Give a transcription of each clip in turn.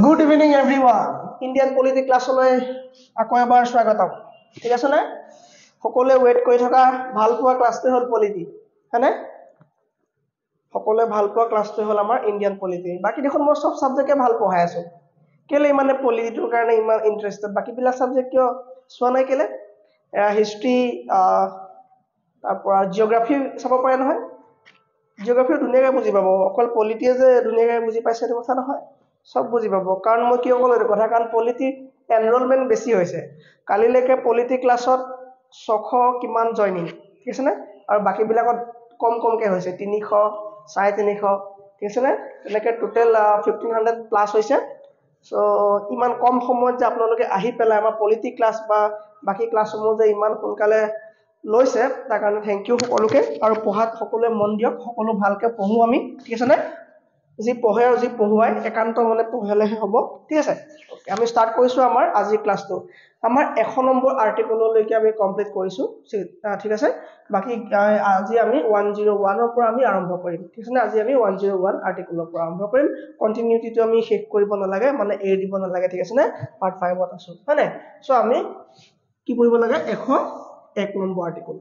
Good evening everyone. Indian Polity ক্লাছলৈ আকৌ এবাৰ স্বাগতম। ঠিক আছে না? সকলোৱে ওয়েট কৰি থকা ভাল পোৱা ক্লাছটো হ'ল পলিটি। হয়নে? সকলোৱে ভাল পোৱা ক্লাছটো হ'ল আমাৰ ইণ্ডিয়ান পলিটি। বাকি দেখোন মই সব সাবজেক্টে ভাল পঢ়াই আছো। কেলে মানে পলিটিৰ কাৰণে ইমান ইন্টাৰেষ্টেড। বাকি বিলাক সাবজেক্ট কিয় চোৱা নাই কেলে? হিষ্ট্ৰী তাৰপৰা জিওগ্ৰাফি চাব পাৰে নহয়। জিওগ্ৰাফি ধুনীয়াকৈ বুজি পাব। অকল পলিটিয়ে যে ধুনীয়াকৈ বুজি পাইছে সেইটো কথা নহয়। সব বুজি পাব কাৰণ মই কিয় ক'লো কথা কাৰণ পলিটি এনৰোলমেন্ট বেছি হৈছে কালিলৈকে পলিটি ক্লাছত 600 কিমান জয়নিং ঠিক আছে নে আৰু বাকি বিলাকত কমকে হৈছে 300 350 ঠিক আছে নে তেনেকৈ টোটাল 1500 প্লাস হৈছে সো ইমান কম সময়ত যে আপোনালোকে আহি পেলাই আমাৰ পলিটি ক্লাছ বা বাকি ক্লাছসমূহ যে ইমান সোনকালে লৈছে তাৰ কাৰণে থ্যাংক ইউ সকলোকে আৰু পঢ়াত সকলোৱে মন দিয়ক সকলো ভালকে পঢ়ো আমি ঠিক আছে নে যি পঢ়ে আৰু যি পঢ়ুৱাই একান্ত মনে পঢ়ালেহে হ'ব ঠিক আছে আমি স্টাৰ্ট কৰিছো আমাৰ আজি ক্লাছটো আমাৰ 100 নম্বৰ আৰ্টিকললৈকে আমি কমপ্লিট কৰিছো ঠিক আছে বাকি আজি আমি 101 ৰ পৰা আমি আৰম্ভ কৰিম ঠিক আছে আজি আমি 101 আৰ্টিকলৰ পৰা আৰম্ভ কৰিম কন্টিনিউটিটো আমি শেষ কৰিব নালাগে মানে এৰি দিব নালাগে ঠিক আছে নে পাৰ্ট 5 ত আছো হয়নে সো আমি কি কৰিব লাগে 101 নম্বৰ আৰ্টিকল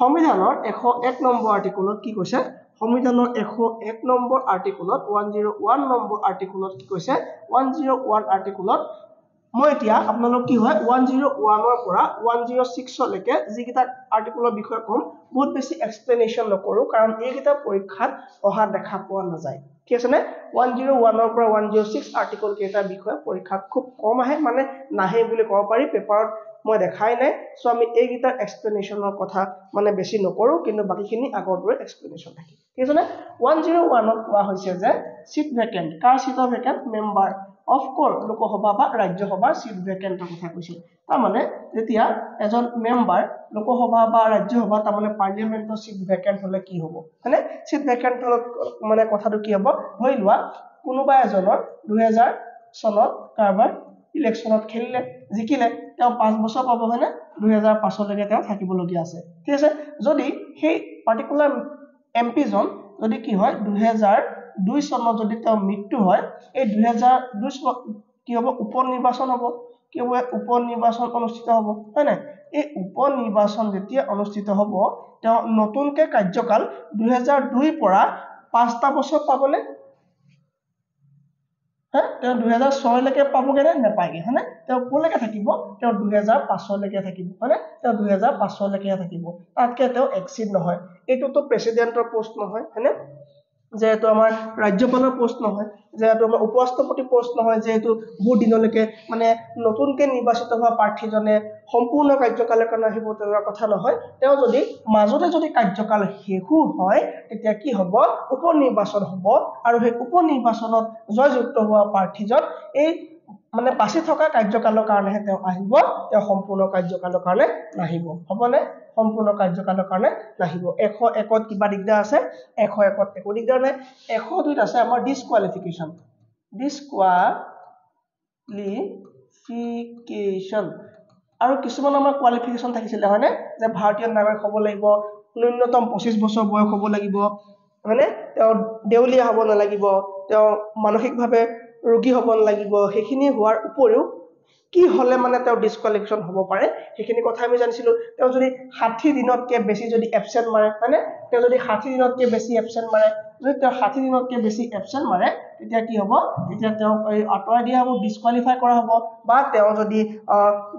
সংবিধানৰ 101 নম্বৰ আৰ্টিকলত কি কৈছে সংবিধানৰ 101 নম্বৰ আৰ্টিকলত 101 নম্বৰ আৰ্টিকলত কি কৈছে 101 আৰ্টিকলত মই এতিয়া আপোনালোক কি হয় 101 ৰ পৰা 106 লৈকে যিকিটা আৰ্টিকলৰ বিষয়ে কম বহুত বেছি এক্সপ্লেনেশন নকৰো কাৰণ এইকিটা পৰীক্ষাত অহা দেখা পোৱা নাযায় ঠিক আছে নে 101 ৰ পৰা 106 আৰ্টিকল কেইটা বিষয়ে পৰীক্ষাত খুব কম আহে মানে নাহে বুলি ক'ব পাৰি পেপাৰত মই দেখাই নাই সো আমি এইকিটা এক্সপ্লেনেশনৰ কথা মানে বেছি নকৰো কিন্তু বাকিখিনি আগৰ দৰে এক্সপ্লেনেশন থাকে ঠিক আছে নে 101 ত কোৱা হৈছে যে সিট ভেকেন্ট কাৰ সিটৰ ভেকেন্ট মেম্বাৰ অফ কোৰ লোকসভা বা ৰাজ্যসভাৰ সিট ভেকেন্টৰ কথা কৈছে তাৰ মানে যেতিয়া এজন মেম্বাৰ লোকসভা বা ৰাজ্যসভা তাৰ মানে পাৰ্লিয়ামেন্টৰ সিট ভেকেন্ট হলে কি হ'ব মানে সিট ভেকেন্ট মানে কথাটো কি হ'ব ধৰি লোৱা কোনোবা এজনৰ 2000 চনত কাৰবাৰ ইলেকশনত খেলিলে জিকিলে তেওঁ 5 বছৰ পাব হয়নে 2005 লৈকে তেওঁ থাকিবলগীয়া আছে ঠিক আছে যদি সেই পাৰ্টিকুলাৰ এমপি জন যদি কি হয় 2002 চনত যদি তেওঁ মৃত্যু হয় এই 2002 চনত কি হ'ব উপনিৰ্বাচন হ'ব কি হ'ব উপনিৰ্বাচন অনুষ্ঠিত হ'ব হয়নে এই উপনিৰ্বাচন যেতিয়া অনুষ্ঠিত হ'ব তেওঁ নতুনকৈ কাৰ্যকাল 2002 পৰা 5টা বছৰ পাবলে তেওঁ 2006 লৈকে পাবগে নেপায়গে হয়নে তেওঁ কোলৈকে থাকিব তেওঁ 2005 লৈকে থাকিব হয়নে তেওঁ 2005 লৈকে থাকিব তাতকে তেওঁ এক্সিড নহয় এটোতো প্ৰেসিডেন্টৰ পোষ্ট নহয় হয়নে যেহেতু আমাৰ ৰাজ্যপালৰ পোষ্ট নহয় যেহেতু আমাৰ উপৰাষ্ট্ৰপতি পোষ্ট নহয় যেহেতু বহু দিনলৈকে মানে নতুনকৈ নিৰ্বাচিত হোৱা প্ৰাৰ্থীজনে সম্পূৰ্ণ কাৰ্যকালৰ কাৰণে আহিব তেনেকুৱা কথা নহয় তেওঁ যদি মাজতে যদি কাৰ্যকাল শেষু হয় তেতিয়া কি হ'ব উপনিৰ্বাচন হ'ব আৰু সেই উপনিৰ্বাচনত জয়যুক্ত হোৱা প্ৰাৰ্থীজন এই মানে বাছি থকা কাৰ্যকালৰ কাৰণেহে তেওঁ আহিব তেওঁ সম্পূৰ্ণ কাৰ্যকালৰ কাৰণে নাহিব হ'বনে সম্পূৰ্ণ কাৰ্যকালৰ কাৰণে নাহিব 101 ত কিবা দিগদাৰ আছে 101 ত একো দিগদাৰ নাই 102 ত আছে আমাৰ ডিসকুৱালিফিকেশন আৰু কিছুমান আমাৰ কোৱালিফিকেশন থাকিছিল হয়নে যে ভাৰতীয় নাগৰিক হ'ব লাগিব ন্যূনতম 25 বছৰ বয়স হ'ব লাগিব হয়নে তেওঁ দেউলিয়া হ'ব নালাগিব তেওঁ মানসিকভাৱে ৰোগী হ'ব নালাগিব সেইখিনি হোৱাৰ উপৰিও কি হলে মানে তেওঁ ডিসকুৱালিফিকেশন হ'ব পাৰে সেইখিনি কথা আমি জানিছিলো তেওঁ যদি 60 দিনতকৈ বেছি যদি এবসেন্ট মাৰে মানে তেওঁ যদি 60 দিনতকৈ বেছি এবসেন্ট মাৰে যদি তেওঁ 60 দিনতকৈ বেছি এবসেন্ট মাৰে তেতিয়া কি হ'ব তেতিয়া তেওঁ আঁতৰাই দিয়া হ'ব ডিসকুৱালিফাই কৰা হ'ব বা তেওঁ যদি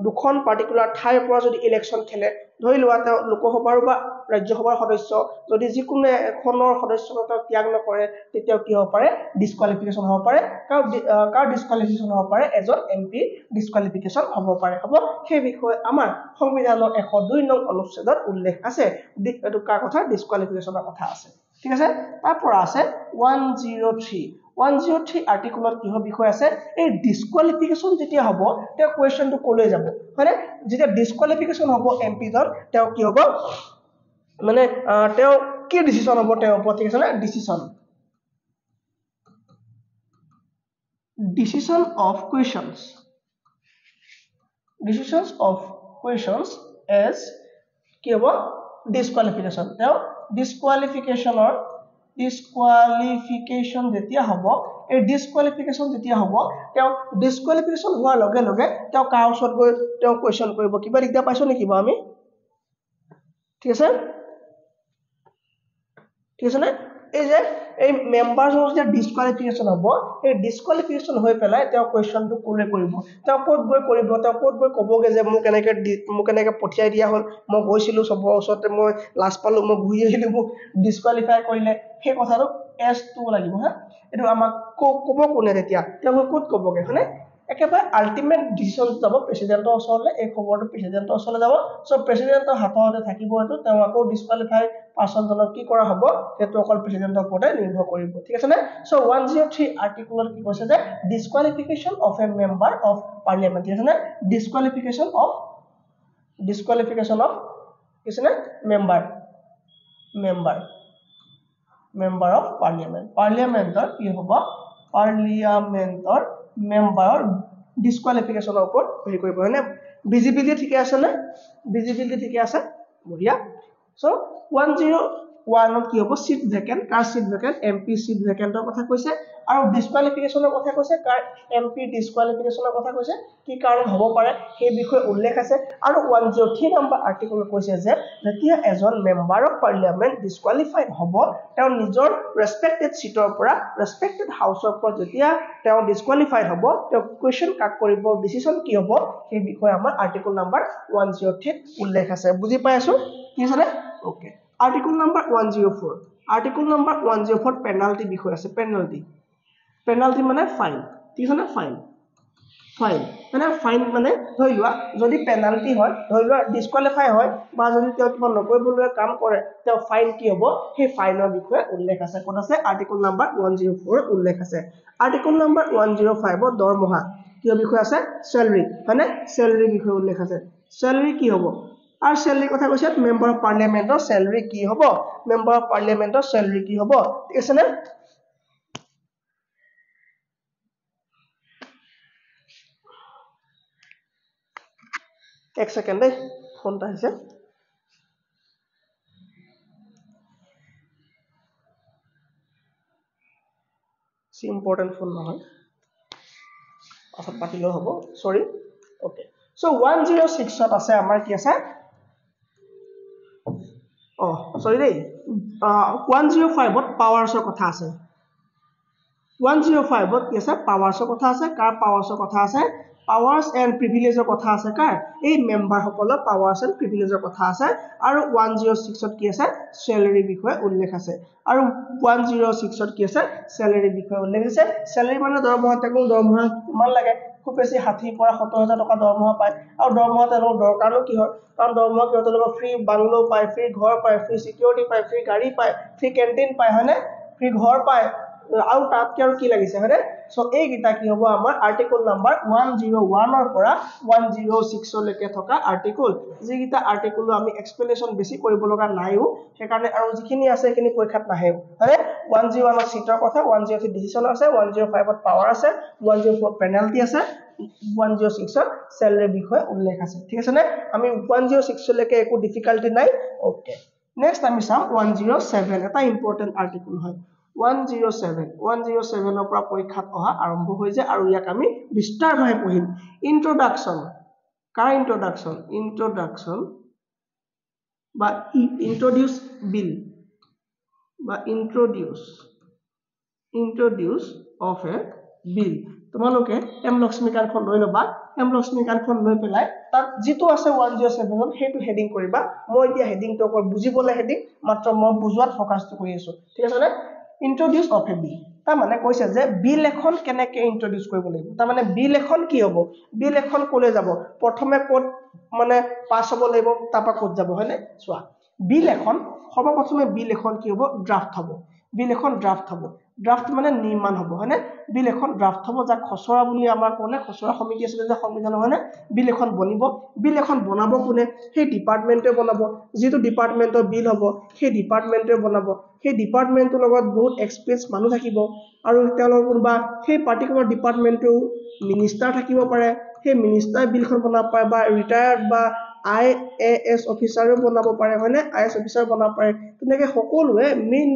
দুখন পাৰ্টিকুলাৰ ঠাইৰ পৰা যদি ইলেকশন খেলে ধৰি লোৱা তেওঁ লোকসভাৰ বা ৰাজ্যসভাৰ সদস্য যদি যিকোনো এখনৰ সদস্যতা ত্যাগ নকৰে তেতিয়া কি হ'ব পাৰে ডিসকুৱালিফিকেশন হ'ব পাৰে কাৰ ডিসকুৱালিফিকেশন হ'ব পাৰে এজন এমপি ডিসকুৱালিফিকেশন হ'ব পাৰে হ'ব সেই বিষয়ে আমাৰ সংবিধানৰ 102 নং অনুচ্ছেদত উল্লেখ আছে এটো কাৰ কথা ডিসকুৱালিফিকেশনৰ কথা আছে ঠিক আছে তাৰ পৰা আছে 103 আৰ্টিকলত কি হ'ব বিষয় আছে এই ডিসকুৱালিফিকেশন যেতিয়া হ'ব তে কোৱেশ্চনটো কলৈ যাব মানে যেতিয়া ডিসকুৱালিফিকেশন হ'ব এমপি জন তেওঁ কি হ'ব মানে তেওঁ কি ডিসিশন হ'ব তেওঁ ওপৰত ঠিক আছে না decisions of questions as কি হ'ব ডিসকুৱালিফিকেশন তেওঁ ডিসকুৱালিফিকেশনৰ ডিসকোয়ালিফিকেশন যেতিয়া হ'ব এই ডিসকোয়ালিফিকেশন যেতিয়া হ'ব তেও ডিসকোয়ালিফিকেশন হোৱাৰ লগে লগে তেও কাৰ ওচৰত গৈ তেও কোৱেশ্চন কৰিব কিবা দিগদাৰ পাইছো নেকি বা আমি ঠিক আছে না এই যে এই মেম্বাৰছ যে ডিসকোয়ালিফিকেশন হ'ব এই ডিসকোয়ালিফিকেশন হৈ পেলাই তেও কোৱেশ্চনটো কোনে কৰিব তেও ক'ত গৈ কৰিব তেও ক'ত গৈ ক'বগে যে মোক এনেকে পঠিয়াই দিয়া হ'ল মই গৈছিলো সবৰ ওচৰতে মই লাষ্ট পালো মই ঘূৰি আহিলো মোক ডিসকোয়ালিফাই কৰিলে সেই কথাটো S2 লাগিব হা এটো আমাক ক'ব কোনে তেতিয়া তেও ক'ত ক'বগে হয়নে একেবাৰে আল্টিমেট ডিসিশন যাব প্ৰেসিডেন্টৰ ওচৰলৈ এই খবৰটো প্ৰেসিডেন্টৰ ওচৰলৈ যাব সো প্ৰেসিডেন্টৰ হাততে থাকিব এটো তেও আকৌ ডিসকোয়ালিফাই পাৰসন জনক কি কৰা হ'ব হেতু অকল প্ৰেসিডেন্টৰ ওপৰতে নিৰ্ভৰ কৰিব ঠিক আছে নে সো 103 আৰ্টিকুলত কি কৈছে যে disqualification of A member of parliament ঠিক আছে নে ডিসকোয়ালিফিকেশন অফ কিছনে মেম্বাৰ অফ পাৰ্লিয়ামেন্টৰ কি হ'ব পাৰ্লিয়ামেন্টৰ মেম্বাৰ ডিসকোয়ালিফিকেশনৰ ওপৰত হেৰি কৰিব হয়নে ভিজিবিলিটি ঠিকে আছে নে ভিজিবিলিটি ঠিকে আছে বঢ়িয়া সো 101 কি হ'ব সিট ভ্যাকেন্ট কাৰ সিট ভ্যাকেন্ট এমপি সিট ভ্যাকেন্টৰ কথা কৈছে আৰু ডিসকোয়ালিফিকেশনৰ কথা কৈছে কাৰ এমপি ডিসকোয়ালিফিকেশনৰ কথা কৈছে কি কাৰণ হ'ব পাৰে সেই বিষয়ে উল্লেখ আছে আৰু 103 নম্বৰ আৰ্টিকুলত কৈছে যে যেতিয়া এজন মেম্বাৰ অফ পাৰ্লিয়ামেন্ট ডিসকোয়ালিফাইড হ'ব তেওঁ নিজৰ ৰেসপেক্টেড সিটৰ পৰা ৰেসপেক্টেড হাউসৰ পৰা যেতিয়া তেওঁ ডিসকোয়ালিফাইড হ'ব তেওঁ কোৱেশ্চন কাক কৰিব ডিসিশন কি হ'ব সেই বিষয়ে আমাৰ আৰ্টিকুল নম্বৰ 103 উল্লেখ আছে বুজি পাই আছো কি আছে okay article number 104 article number 104 penalty বিষয় আছে পেনাল্টি মানে ফাইন ঠিক আছে না ফাইন মানে ফাইন মানে ধৰি লোৱা যদি পেনাল্টি হয় ধৰি লোৱা ডিসকোয়ালিফাই হয় বা যদি তেওঁ কিবা নকৰিবলৈ কাম কৰে তেওঁ ফাইন কি হ'ব সেই ফাইনৰ বিষয়ে উল্লেখ আছে কোন আছে আৰ্টিকুল নম্বৰ 104 উল্লেখ আছে আৰ্টিকুল নম্বৰ 105 দৰমহা কি বিষয় আছে স্যালাৰি মানে স্যালাৰি বিষয়ে উল্লেখ আছে স্যালাৰি কি হ'ব আৰ স্যালাৰি কথা কৈছে মেম্বাৰ অফ পাৰ্লামেন্টৰ স্যালাৰি কি হ'ব মেম্বাৰ অফ পাৰ্লামেন্টৰ স্যালারি কি হ'ব ঠিক আছে না এক সেকেন্ড দেই ফোনটা আছে সি ইম্পর্টেন্ট ফোন নহয় পাছত পাতিলো হ'ব সরি ওকে সো 106 ত আছে আমাৰ কি আছে sorry দেই 105 ত পাৱাৰছৰ কথা আছে 105 ত কি আছে পাৱাৰছৰ কথা আছে কাৰ পাৱাৰছৰ কথা আছে পাৱাৰছ এণ্ড প্ৰিভিলেজৰ কথা আছে কাৰ এই মেম্বাৰ সকলৰ পাৱাৰছ এণ্ড প্ৰিভিলেজৰ কথা আছে আৰু 106 ত কি আছে স্যালাৰি বিষয়ে উল্লেখ আছে আৰু 106 ত কি আছে স্যালাৰি বিষয়ে উল্লেখ আছে স্যালাৰি মানে দৰমহা তাকো দৰমহা কিমান লাগে খুব বেছি 60 পৰা 70000 টকা দৰমহা পায় আৰু দৰমহা তেওঁলোকৰ দৰকাৰনো কি হয় কাৰণ দৰমহা কি তেওঁলোকৰ ফ্ৰী বাংলো পায় ফ্ৰী ঘৰ পায় ফ্ৰী সিকিউৰিটি পায় ফ্ৰী গাড়ী পায় ফ্ৰী কেন্টিন পায় হয়নে ফ্ৰী ঘৰ পায় আৰু তাতকে আৰু কি লাগিছে হয়নে সো এই গিটা কি হ'ব আমাৰ আৰ্টিকুল নম্বৰ 101 ৰ পৰা 106 লৈকে থকা আৰ্টিকুল যি গিটা আৰ্টিকুল আমি এক্সপ্লেনেশন বেছি কৰিব লগা নাইও সেইকাৰণে আৰু যিখিনি আছে সেইখিনি পৰীক্ষাত নাহে হয়নে 101 ৰ সিটৰ কথা 103 ডিসিশন আছে 105 ত পাৱাৰ আছে 104 পেনাল্টি আছে 106 ত স্যালাৰি বিষয়ে উল্লেখ আছে ঠিক আছে নে আমি 106 লৈকে একো ডিফিকাল্টি নাই ওকে নেক্সট আমি চাম 107 এটা ইম্পৰ্টেন্ট আৰ্টিকুল হয় 107 ৰ পৰা পৰীক্ষাত অহা আৰম্ভ হৈ যায় আৰু ইয়াক আমি বিস্তাৰভাৱে পঢ়িম ইন্ট্ৰোডাকচন কাৰ ইন্ট্ৰোডাকচন বা ইন্ট্ৰোডিউস বিল বা ইন্ট্ৰোডিউস অফ এ বিল তোমালোকে এম লক্ষ্মীকান্তখন লৈ লবা এম লক্ষ্মীকান্তখন লৈ পেলাই তাত যেটো আছে 107 ত হেতু হেডিং কৰিবা মই এতিয়া হেডিংটো অকল বুজিবলৈ হেডিং মাত্ৰ মই বুজোৱাত ফোকাসটো কৰি আছো ঠিক আছে নে introduce of a bill তা মানে কৈছে যে বিল এখন কেনেকে ইন্ট্ৰোডিউস কৰিব লাগিব তা মানে বিল এখন কি হ'ব বিল এখন কোলে যাব প্ৰথমে কোড মানে পাস হ'ব লাগিব তাপা কোড যাব হয়নে চোৱা বিল এখন সৰ্বপ্ৰথমে বিল এখন কি হ'ব ড্ৰাফট হ'ব বিল এখন ড্ৰাফট হ'ব ড্ৰাফট মানে নিৰ্মাণ হ'ব হয়নে বিল এখন ড্ৰাফট হ'ব যা খসৰা বুলি আমাৰ কোনে খসৰা সমিতি আছে যে সংবিধান হয়নে বিল এখন বনিব বিল এখন বনাব কোনে সেই ডিপাৰ্টমেন্টে বনাব যেটো ডিপাৰ্টমেন্টৰ বিল হ'ব সেই ডিপাৰ্টমেন্টে বনাব সেই ডিপাৰ্টমেন্টৰ লগত বহুত এক্সপেৰিয়েন্স মানুহ থাকিব আৰু তেওঁলোকৰ কোনবা সেই পাৰ্টিকুলাৰ ডিপাৰ্টমেন্টৰ মিনিষ্টাৰ থাকিব পাৰে সেই মিনিষ্টাৰ বিলখন বনাব পাৰে বা ৰিটায়াৰ্ড বা IAS অফিচাৰো বনাব পাৰে হয়নে IAS অফিচাৰ বনাব পাৰে তেনেকৈ সকলোৱে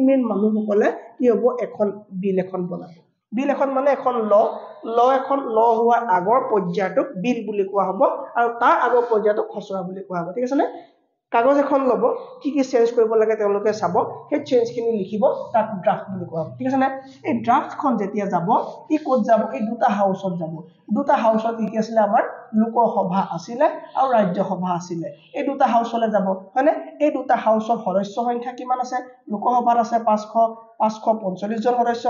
মেইন মানুহসকলে কি হ'ব এখন বিল এখন বনাব বিল এখন মানে এখন ল এখন ল হোৱাৰ আগৰ পৰ্যায়টোক বিল বুলি কোৱা হ'ব আৰু তাৰ আগৰ পৰ্যায়টোক খচৰা বুলি কোৱা হ'ব ঠিক আছে নে কাগজ এখন ল'ব কি চেঞ্জ কৰিব লাগে তেওঁলোকে চাব সেই চেঞ্জখিনি লিখিব তাক ড্ৰাফট বুলি কোৱা হ'ব ঠিক আছে নে এই ড্ৰাফটখন যেতিয়া যাব ই ক'ত যাব এই দুটা হাউচত যাব দুটা হাউচত কি আছিল আমাৰ লোকসভা আছিলে আৰু ৰাজ্যসভা আছিলে এই দুটা হাউচলৈ যাব হয়নে এই দুটা হাউচৰ সদস্য সংখ্যা কিমান আছে লোকসভাত আছে 545 জন সদস্য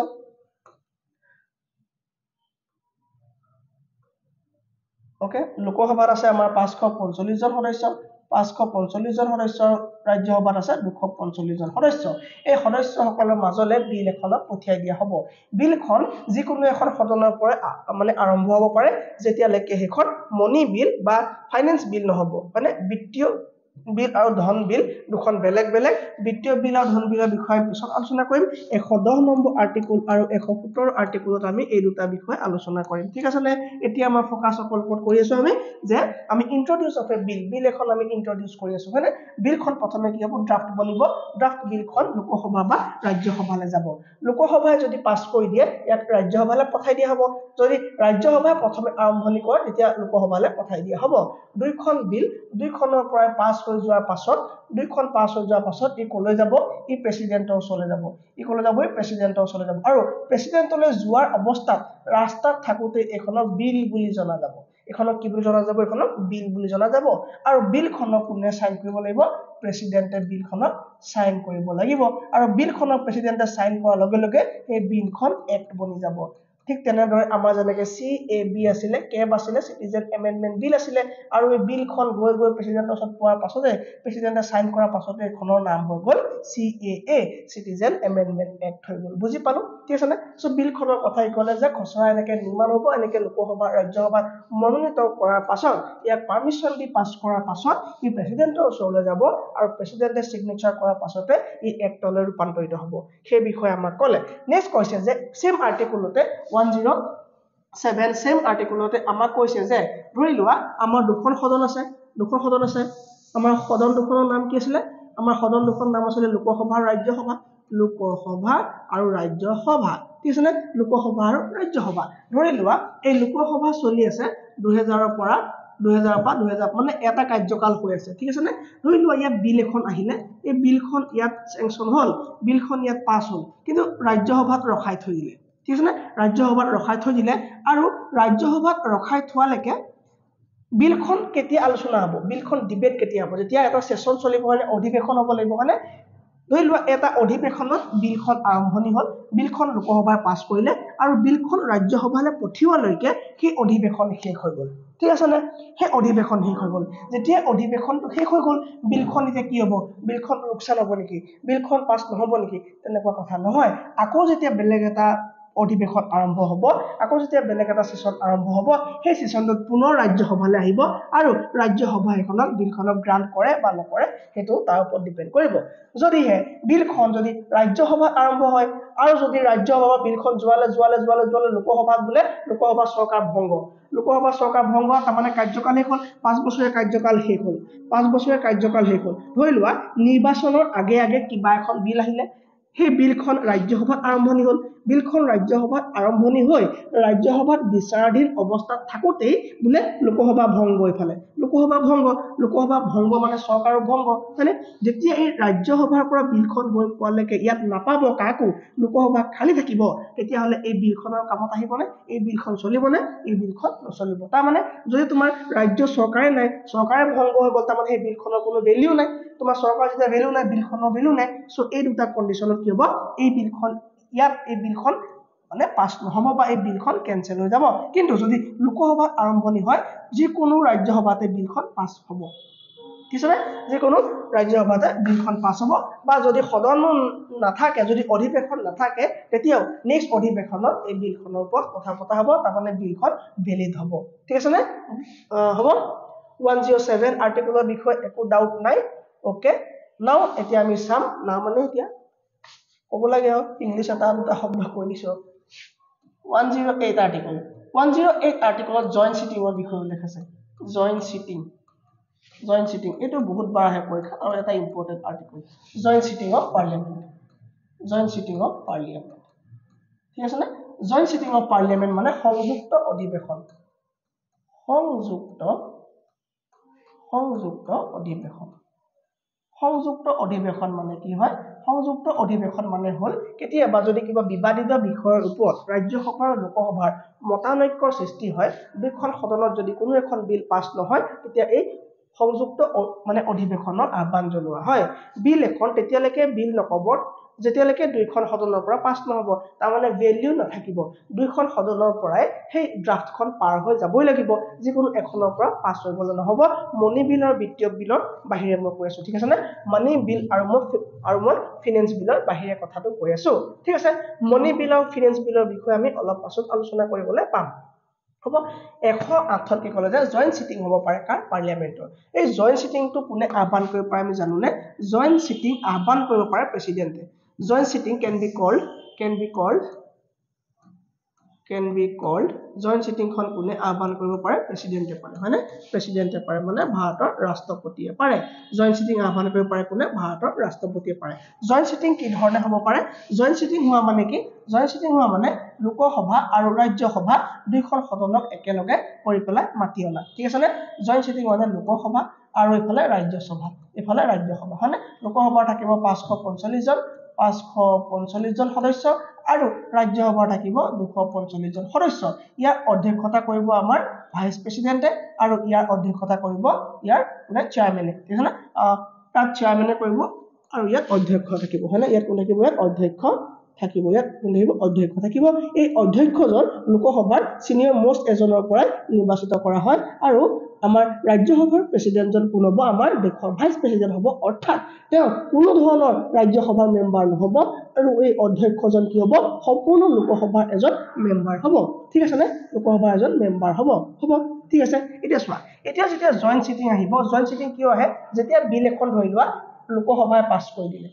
ওকে লোকসভাত আছে আমাৰ 545 জন সদস্য 545 জন সদস্য ৰাজ্যসভাত আছে 245 জন সদস্য এই সদস্যসকলৰ মাজলৈ বিল এখনত পঠিয়াই দিয়া হ'ব বিলখন যিকোনো এখন সদনৰ পৰা মানে আৰম্ভ হ'ব পাৰে যেতিয়ালৈকে সেইখন মনি বিল বা ফাইনেন্স বিল নহ'ব মানে বিত্তীয় বিল আৰু ধন বিল দুখন বেলেগ বেলেগ বিত্তীয় বিল আৰু ধন বিলৰ বিষয়ে পিছত আলোচনা কৰিম 110 নম্বৰ আৰ্টিকল আৰু 117 আৰ্টিকলত আমি এই দুটা বিষয় আলোচনা কৰিম ঠিক আছে নে এতিয়া আমাৰ ফোকাস অকল ক'ত কৰি আছো আমি ইন্ট্ৰোডিউস অফ এ বিল এখন আমি ইন্ট্ৰোডিউস কৰি আছো হয়নে বিলখন প্ৰথমে কি হ'ব ড্ৰাফট বনিব ড্ৰাফট বিলখন লোকসভা বা ৰাজ্যসভালৈ যাব লোকসভাই যদি পাছ কৰি দিয়ে ইয়াক ৰাজ্যসভালৈ পঠাই দিয়া হ'ব যদি ৰাজ্যসভাই প্ৰথমে আৰম্ভণি কৰে তেতিয়া লোকসভালৈ পঠাই দিয়া হ'ব দুইখন বিল দুইখনৰ পৰা পাছ হৈ যোৱাৰ পাছত দুইখন পাছ হৈ যোৱাৰ পাছত ই কলৈ যাব ই প্ৰেসিডেন্টৰ ওচৰলৈ যাব ই কলৈ যাব ই প্ৰেসিডেন্টৰ ওচৰলৈ যাব আৰু প্ৰেসিডেন্টলৈ যোৱাৰ অৱস্থাত ৰাস্তাত থাকোতে এখনক বিল বুলি জনা যাব এখনক কি বুলি জনা যাব এখনক বিল বুলি জনা যাব আৰু বিলখনক কোনে সাইন কৰিব লাগিব প্ৰেসিডেন্টে বিলখনক সাইন কৰিব লাগিব আৰু বিলখনক প্ৰেসিডেন্টে সাইন কৰাৰ লগে লগে এই বিলখন এক্ট বনি যাব ঠিক তেনেদৰে আমাৰ যেনেকৈ CAB আছিলে কেব আছিলে সিটিজেন এমেন্ডমেন্ট বিল আছিলে আৰু এই বিলখন গৈ প্ৰেসিডেন্টৰ ওচৰত পোৱাৰ পাছতে প্ৰেসিডেন্টে সাইন কৰাৰ পাছতে এখনৰ নাম হৈ গ'ল CAA সিটিজেন এমেন্ডমেন্ট এক্ট হৈ গ'ল বুজি পালো ঠিক আছে নে সো বিলখনৰ কথাই ক'লে যে খসৰা এনেকৈ নিৰ্মাণ হ'ব এনেকৈ লোকসভা ৰাজ্যসভাত মনোনীত কৰাৰ পাছত ইয়াক পাৰমিশন দি পাছ কৰাৰ পাছত ই প্ৰেসিডেন্টৰ ওচৰলৈ যাব আৰু প্ৰেসিডেন্টে সিগনেচাৰ কৰাৰ পাছতে ই এক্টলৈ ৰূপান্তৰিত হ'ব সেই বিষয়ে আমাক ক'লে নেক্সট কৈছে যে সেম আৰ্টিকলতে 107 সেম আৰ্টিকলতে আমাক কৈছে যে ধৰি লোৱা আমাৰ দুখন সদন আছে আমাৰ সদন দুখনৰ নাম কি আছিল আমাৰ সদন দুখনৰ নাম আছিল লোকসভা আৰু ৰাজ্যসভা আৰু ৰাজ্যসভা ঠিক আছে নে লোকসভা আৰু ৰাজ্যসভা ধৰি লোৱা এই লোকসভা চলি আছে 2000 পৰা 2000 মানে এটা কাৰ্যকাল হৈ আছে ঠিক আছে নে ধৰি লোৱা ইয়াত বিল এখন আহিলে এই বিলখন ইয়াত সেংশন হ'ল বিলখন ইয়াত পাছ হ'ল কিন্তু ৰাজ্যসভাত ৰখাই থৈ দিলে ঠিক আছে নে ৰাজ্যসভাত ৰখাই থৈ দিলে আৰু ৰাজ্যসভাত ৰখাই থোৱালৈকে বিলখন কেতিয়া আলোচনা হ'ব বিলখন ডিবেট কেতিয়া হ'ব যেতিয়া এটা সেশন চলিব মানে অধিৱেশন হ'ব লাগিব মানে ধৰি লোৱা এটা অধিৱেশনত বিলখন আৰম্ভণি হ'ল বিলখন লোকসভাই পাছ কৰিলে আৰু বিলখন ৰাজ্যসভালৈ পঠিওৱালৈকে সেই অধিৱেশন শেষ হৈ গ'ল ঠিক আছে নে সেই অধিৱেশন শেষ হৈ গ'ল যেতিয়া অধিৱেশনটো শেষ হৈ গ'ল বিলখন এতিয়া কি হ'ব বিলখন লোকচান হ'ব নেকি বিলখন পাছ নহ'ব নেকি তেনেকুৱা কথা নহয় আকৌ যেতিয়া বেলেগ এটা অধিৱেশন আৰম্ভ হ'ব আকৌ যেতিয়া বেলেগ এটা সেশন আৰম্ভ হ'ব সেই সেশনটোত পুনৰ ৰাজ্যসভালৈ আহিব আৰু ৰাজ্যসভা এখনক বিলখনক গ্ৰান্ট কৰে বা নকৰে সেইটো তাৰ ওপৰত ডিপেন্ড কৰিব যদিহে বিলখন যদি ৰাজ্যসভা আৰম্ভ হয় আৰু যদি ৰাজ্যসভা বিলখন যোৱালে লোকসভাত বোলে লোকসভা চৰকাৰ ভংগ তাৰমানে কাৰ্যকাল শেষ হ'ল 5 বছৰীয়া কাৰ্যকাল শেষ হ'ল 5 বছৰীয়া কাৰ্যকাল শেষ হ'ল ধৰি লোৱা নিৰ্বাচনৰ আগে কিবা এখন বিল আহিলে সেই বিলখন ৰাজ্যসভাত আৰম্ভণি হ'ল বিলখন ৰাজ্যসভাত আৰম্ভণি হৈ ৰাজ্যসভাত বিচাৰাধীন অৱস্থাত থাকোতেই বোলে লোকসভা ভংগ ইফালে লোকসভা ভংগ মানে চৰকাৰৰ ভংগ মানে যেতিয়া এই ৰাজ্যসভাৰ পৰা বিলখন গৈ পোৱালৈকে ইয়াত নাপাব কাকো লোকসভা খালি থাকিব তেতিয়া হলে এই বিলখনৰ কামত আহিবনে এই বিলখন চলিবনে এই বিলখন নচলিব তাৰ মানে যদি তোমাৰ ৰাজ্য চৰকাৰে নাই চৰকাৰে ভংগ হৈ গ'ল তাৰ মানে এই বিলখনৰ কোনো ভ্যালু নাই তোমাৰ চৰকাৰ যেতিয়া ভ্যালু নাই বিলখনৰ ভ্যালু নাই সো এই দুটা কন্ডিশনত কি হ'ব এই বিলখন মানে পাছ নহব বা এই বিলখন কেনসেল হৈ যাব কিন্তু যদি লোকসভা আৰম্ভণি হয় যিকোনো ৰাজ্যসভাতে বিলখন পাছ হ'ব কিছনে যিকোনো ৰাজ্যসভাতে বিলখন পাছ হ'ব বা যদি সদন নাথাকে যদি অধিৱেশন নাথাকে তেতিয়াও নেক্সট অধিৱেশনত এই বিলখনৰ ওপৰত কথা পতা হ'ব তাৰমানে বিলখন ভ্যালিড হ'ব ঠিক আছে নে হ'ব 107 আৰ্টিকলৰ বিষয়ে একো ডাউট নাই ওকে নাও এতিয়া আমি চাম না মানে এতিয়া ক'ব লাগে ইংলিশ এটা শব্দ কৈ দিছো 108 আৰ্টিকল 108 আৰ্টিকলত জয়েন্ট সিটিংৰ বিষয়ে উল্লেখ আছে জয়েন্ট সিটিং জয়েন্ট সিটিং এটো বহুত বাৰ আহে পৰীক্ষা আৰু এটা important article joint sitting of parliament joint sitting of parliament ঠিক আছে না জয়েন্ট সিটিং অফ পাৰ্লিয়ামেন্ট মানে সংযুক্ত অধিৱেশন সংযুক্ত অধিৱেশন সংযুক্ত অধিৱেশন মানে কি হয় সংযুক্ত অধিৱেশন মানে হল কেতিয়াবা যদি কিবা বিবাদিত বিষয়ৰ ওপৰত ৰাজ্যসভাৰ লোকসভাৰ মতানৈক্যৰ সৃষ্টি হয় দুখন সদনত যদি কোনো এখন বিল পাছ নহয় তেতিয়া এই সংযুক্ত মানে অধিৱেশনৰ আহ্বান জনোৱা হয় বিল এখন তেতিয়ালৈকে বিল নকব যেতিয়ালৈকে দুইখন সদনৰ পৰা পাছ নহব তাৰ মানে ভ্যালু নাথাকিব দুইখন সদনৰ পৰাই সেই ড্ৰাফটখন পাৰ হৈ যাবই লাগিব যিকোনো এখনৰ পৰা পাছ হৈবলৈ নহব মনি বিলৰ বিত্তীয় বিলৰ বাহিৰে মই কৈ আছো ঠিক আছে না মানি বিল আৰু মই ফাইনেন্স বিলৰ বাহিৰে কথাটো কৈ আছো ঠিক আছে মনি বিল আৰু ফাইনেন্স বিলৰ বিষয়ে আমি অলপ পাছত আলোচনা কৰিবলৈ পাম হ'ব 108 কি কলে যে জয়েন্ট সিটিং হ'ব পাৰে কাৰ পাৰ্লিয়ামেন্টৰ এই জয়েন্ট সিটিংটো কোনে আহ্বান কৰিব পাৰে আমি জানোনে জয়েন্ট সিটিং আহ্বান কৰিব পাৰে প্ৰেসিডেন্টে joint sitting can be called joint sitting খন কোনে আহ্বান কৰিব পাৰে প্ৰেসিডেন্টে পাৰে হয়নে প্ৰেসিডেন্টে পাৰে মানে ভাৰতৰ ৰাষ্ট্ৰপতিয়ে পাৰে জয়েন্ট সিটিং আহ্বান কৰিব পাৰে কোনে ভাৰতৰ ৰাষ্ট্ৰপতিয়ে পাৰে জয়েন্ট সিটিং কি ধৰণে হ'ব পাৰে জয়েন্ট সিটিং হোৱা মানে কি জয়েন্ট সিটিং হোৱা মানে লোকসভা আৰু ৰাজ্যসভা দুইখন সদনক একেলগে কৰি পেলাই মাতি অনা ঠিক আছে নে জয়েন্ট সিটিং মানে লোকসভা আৰু ইফালে ৰাজ্যসভা হয়নে লোকসভা থাকিব 545 জন 545 জন সদস্য আৰু ৰাজ্যসভাৰ থাকিব 245 জন সদস্য ইয়াৰ অধ্যক্ষতা কৰিব আমাৰ ভাইস প্ৰেসিডেন্টে আৰু ইয়াৰ অধ্যক্ষতা কৰিব ইয়াৰ মানে চেয়াৰম্যানে ঠিক আছে না তাত চেয়াৰম্যানে কৰিব আৰু ইয়াত অধ্যক্ষ থাকিব হয়নে ইয়াত কোন থাকিব ইয়াত অধ্যক্ষ থাকিব ইয়াত কোন থাকিব অধ্যক্ষ থাকিব এই অধ্যক্ষজন লোকসভাৰ সিনিয়ৰ মোষ্ট এজনৰ পৰা নিৰ্বাচিত কৰা হয় আৰু আমাৰ ৰাজ্যসভাৰ প্ৰেসিডেন্টজন কোন হ'ব আমাৰ দেশৰ ভাইস প্ৰেসিডেন্ট হ'ব অৰ্থাৎ তেওঁ কোনো ধৰণৰ ৰাজ্যসভাৰ মেম্বাৰ নহব আৰু এই অধ্যক্ষজন কি হ'ব সম্পূৰ্ণ লোকসভাৰ এজন মেম্বাৰ হ'ব ঠিক আছে নে লোকসভাৰ এজন মেম্বাৰ হ'ব ঠিক আছে এতিয়া চোৱা এতিয়া যেতিয়া জয়েন্ট সিটিং আহিব জয়েন্ট সিটিং কিয় আহে যেতিয়া বিল এখন ধৰি লোৱা লোকসভাই পাছ কৰি দিলে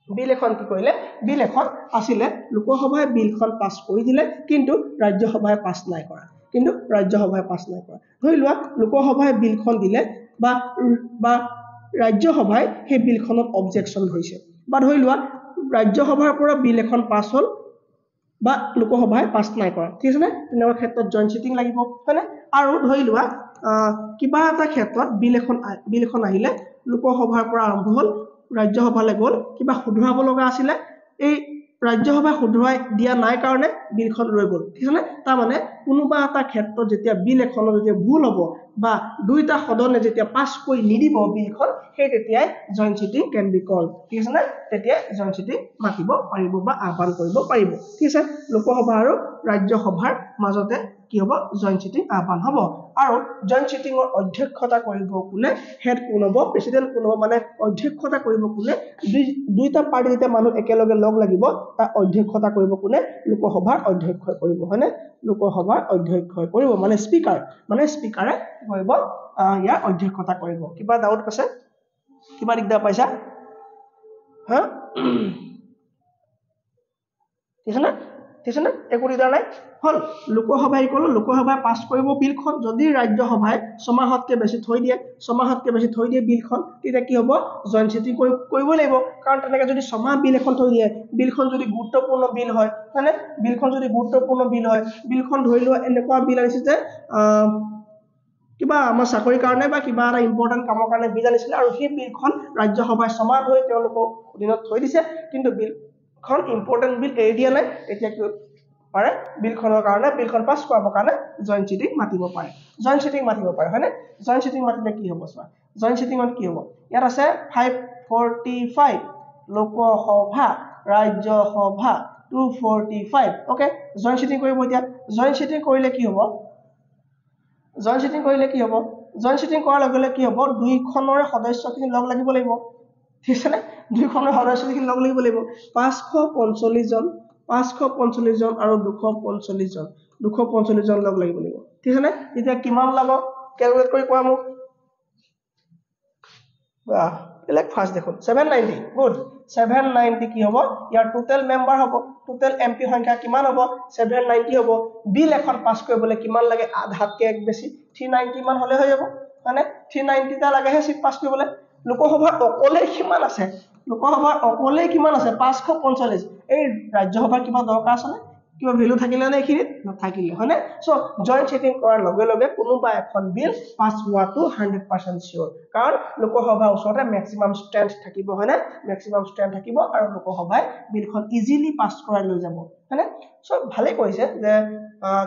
বিল এখন কি কৰিলে বিল এখন আছিলে লোকসভাই বিলখন পাছ কৰি দিলে কিন্তু ৰাজ্যসভাই পাছ নাই কৰা ধৰি লোৱা লোকসভাই বিলখন দিলে বা ৰাজ্যসভাই সেই বিলখনত অবজেকশন ধৰিছে বা ধৰি লোৱা ৰাজ্যসভাৰ পৰা বিল এখন পাছ হ'ল বা লোকসভাই পাছ নাই কৰা ঠিক আছে নে তেনেকুৱা ক্ষেত্ৰত জয়েন্ট সিটিং লাগিব হয়নে আৰু ধৰি লোৱা কিবা এটা ক্ষেত্ৰত বিল এখন আহিলে লোকসভাৰ পৰা আৰম্ভ হ'ল ৰাজ্যসভালৈ গ'ল কিবা শুধৰাব লগা আছিলে এই ৰাজ্যসভা শুধৰাই দিয়া নাই কাৰণে বিলখন ৰৈ গ'ল ঠিক আছে তাৰ মানে কোনোবা এটা ক্ষেত্ৰত যেতিয়া বিল এখনৰ যেতিয়া ভুল হ'ব বা দুইটা সদনে যেতিয়া পাছ কৰি নিদিব বিলখন সেই তেতিয়াই joint sitting can be called ঠিক আছে তেতিয়া জয়েন্ট সিটিং মাতিব পাৰিব বা আহ্বান কৰিব পাৰিব ঠিক আছে লোকসভা আৰু ৰাজ্যসভাৰ মাজতে কি হ'ব জয়েন্ট সিটিং আহ্বান হ'ব আৰু জয়েন্ট সিটিংৰ অধ্যক্ষতা কৰিব কোনে হেড কোন হ'ব প্ৰেসিডেন্ট কোন হ'ব মানে অধ্যক্ষতা কৰিব কোনে দুইটা পাৰ্টি যেতিয়া মানুহ একেলগে লগ লাগিব তাৰ অধ্যক্ষতা কৰিব কোনে লোকসভাৰ অধ্যক্ষই কৰিব হয়নে লোকসভাৰ অধ্যক্ষই কৰিব মানে স্পিকাৰে কৰিব ইয়াৰ অধ্যক্ষতা কৰিব কিবা ডাউট আছে কিবা দিগদাৰ পাইছা হা ঠিক আছে একো দিগদাৰ নাই হল লোকসভাই ক'লো লোকসভাই পাছ কৰিব বিলখন যদি ৰাজ্যসভাই ছমাহতকৈ বেছি থৈ দিয়ে বিলখন তেতিয়া কি হ'ব জয়েন্ট সিটিং কৰিব লাগিব কাৰণ তেনেকৈ যদি ছমাহ বিল এখন থৈ দিয়ে বিলখন যদি গুৰুত্বপূৰ্ণ বিল হয় মানে বিলখন যদি গুৰুত্বপূৰ্ণ বিল হয় বিলখন ধৰি লোৱা এনেকুৱা বিল আনিছে যে কিবা আমাৰ চাকৰি কাৰণে বা কিবা এটা ইম্পৰ্টেন্ট কামৰ কাৰণে বিল আনিছিল আৰু সেই বিলখন ৰাজ্যসভাই ছমাহ ধৰি তেওঁলোকক দিনত থৈ দিছে কিন্তু বিলখন ইম্পৰ্টেন্ট বিল এৰি দিয়া নাই এতিয়া কি পাৰে বিলখনৰ কাৰণে বিলখন পাছ কৰাবৰ কাৰণে জয়েন্ট সিটিং মাতিব পাৰে হয়নে জয়েন্ট সিটিং মাতিলে কি হ'ব চোৱা জয়েন্ট সিটিংত কি হ'ব ইয়াত আছে 545 Lok Sabha Rajya Sabha 245 okay joint sitting কৰিব এতিয়া জয়েন্ট সিটিং কৰিলে কি হ'ব জয়েন্ট সিটিং কৰাৰ লগে লগে কি হ'ব দুইখনৰ সদস্যখিনি লগ লাগিব ঠিক আছে নে দুইখনৰ সদস্যখিনি লগ লাগিব 545 জন আৰু 245 জন লগ লাগিব ঠিক আছে নে এতিয়া কিমান লাগিব ক্যালকুলেট কৰি কোৱা মোক এলাক ফাৰ্স্ট দেখোন 790 গুড 790 কি হ'ব ইয়াৰ টোটাল মেম্বাৰ হ'ব টোটাল এমপি সংখ্যা কিমান হ'ব 790 হ'ব বিল এখন পাস কৰিবলৈ কিমান লাগে আধাতকে এক বেছি 390 মান হলে হৈ যাব মানে 390 টা লাগেহে সিট পাছ কৰিবলৈ লোকসভাৰ অকলে কিমান আছে লোকসভাৰ অকলে কিমান আছে 545 এই ৰাজ্যসভাৰ কিবা দৰকাৰ আছে নে কিবা ভ্যালু থাকিলে নে এখিনি নাথাকিলে হয়নে সো জয়েন্ট সিটিং কৰাৰ লগে লগে কোনোবা এখন বিল পাছ হোৱাটো 100% সিওৰ কাৰণ লোকসভাৰ ওচৰতে ম্যাক্সিমাম স্ট্ৰেংথ থাকিব হয়নে ম্যাক্সিমাম স্ট্ৰেংথ থাকিব আৰু লোকসভাই বিলখন ইজিলি পাছ কৰাই লৈ যাব হয়নে সো ভালে কৈছে যে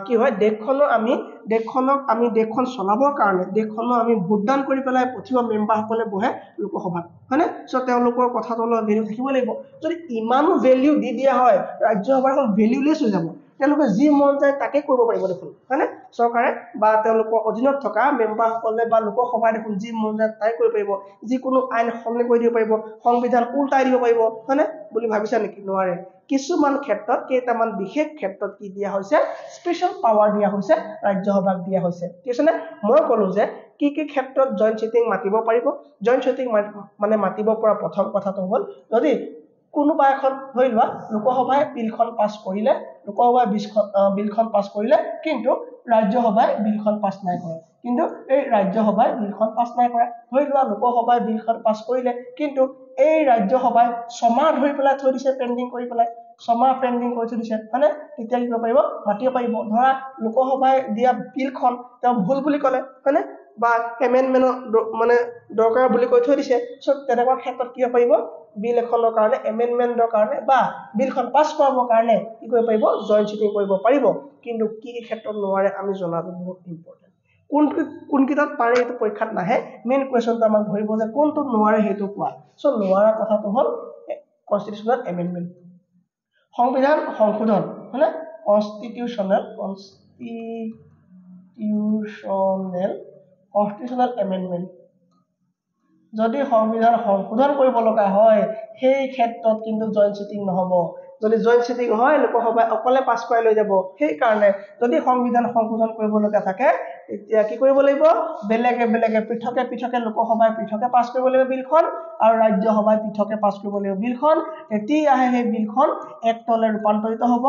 কি হয় দেশখনক আমি দেশখন চলাবৰ কাৰণে দেশখনক আমি ভোটদান কৰি পেলাই পঠিওৱা মেম্বাৰসকলে বহে লোকসভাত হয়নে সো তেওঁলোকৰ কথাটো ভ্যালু থাকিব লাগিব যদি ইমানো ভ্যালু দি দিয়া হয় ৰাজ্যসভাৰ এখন ভ্যালুলেছ হৈ যাব তেওঁলোকে যি মন যায় তাকে কৰিব পাৰিব দেখোন হয়নে চৰকাৰে বা তেওঁলোকৰ অধীনত থকা মেম্বাৰসকলে বা লোকসভাই দেখোন যি মন যায় তাই কৰিব পাৰিব যিকোনো আইন সলনি কৰি দিব পাৰিব সংবিধান উল্টাই দিব পাৰিব হয়নে বুলি ভাবিছা নেকি নোৱাৰে কিছুমান ক্ষেত্ৰত কেইটামান বিশেষ ক্ষেত্ৰত কি দিয়া হৈছে স্পেশাল পাৱাৰ দিয়া হৈছে ৰাজ্যসভাক দিয়া হৈছে ঠিক আছে নে মই ক'লো যে কি ক্ষেত্ৰত জয়েন্ট সিটিং মাতিব পাৰিব জয়েন্ট সিটিং মানে মাতিব পৰা প্ৰথম কথাটো হ'ল যদি কোনোবা এখন ধৰি লোৱা লোকসভাই বিলখন পাছ কৰিলে লোকসভাই বিলখন পাছ কৰিলে কিন্তু ৰাজ্যসভাই বিলখন পাছ নাই কৰা কিন্তু এই ৰাজ্যসভাই বিলখন পাছ নাই কৰা ধৰি লোৱা লোকসভাই বিলখন পাছ কৰিলে কিন্তু এই ৰাজ্যসভাই সমাহ ধৰি পেলাই থৈ দিছে পেন্ডিং কৰি পেলাই সমাহ পেন্ডিং কৰি থৈ দিছে মানে তেতিয়া কি কৰিব পাৰিব মাতিব পাৰিব ধৰা লোকসভাই দিয়া বিলখন তেওঁ ভুল বুলি ক'লে হয়নে বা এমেন্ডমেন্ট মানে দৰকাৰ বুলি কৈ থৈ দিছে সো তেনেকুৱা ক্ষেত্ৰত কি পাৰিব বিল এখনৰ কাৰণে এমেন্ডমেন্টৰ কাৰণে বা বিলখন পাছ কৰাবৰ কাৰণে কি কৰিব পাৰিব জয়েন্ট সিটিং কৰিব পাৰিব কিন্তু কি ক্ষেত্ৰত নোৱাৰে আমি জনাটো বহুত ইম্পৰ্টেন্ট কোন কিতাত পাৰে এইটো পৰীক্ষাত নাহে মেইন কোৱেশ্চনটো আমাক ধৰিব যে কোনটো নোৱাৰে হেতু কোৱা সো নোৱাৰা কথাটো হ'ল কনস্টিটিউশনাল এমেন্ডমেন্ট সংবিধান সংশোধন হয়নে কনস্টিটিউশনাল এমেন্ডমেন্ট যদি সংবিধান সংশোধন কৰিব লগা হয় সেই ক্ষেত্ৰত কিন্তু জয়েন্ট সিটিং নহব যদি জয়েন্ট সিটিং হয় লোকসভাই অকলে পাছ কৰাই লৈ যাব সেই কাৰণে যদি সংবিধান সংশোধন কৰিব লগা থাকে এতিয়া কি কৰিব লাগিব বেলেগে পৃথকে লোকসভাই পৃথকে পাছ কৰিব লাগিব বিলখন আৰু ৰাজ্যসভাই পৃথকে পাছ কৰিব লাগিব বিলখন তেতিয়াহে সেই বিলখন এক্টলৈ ৰূপান্তৰিত হ'ব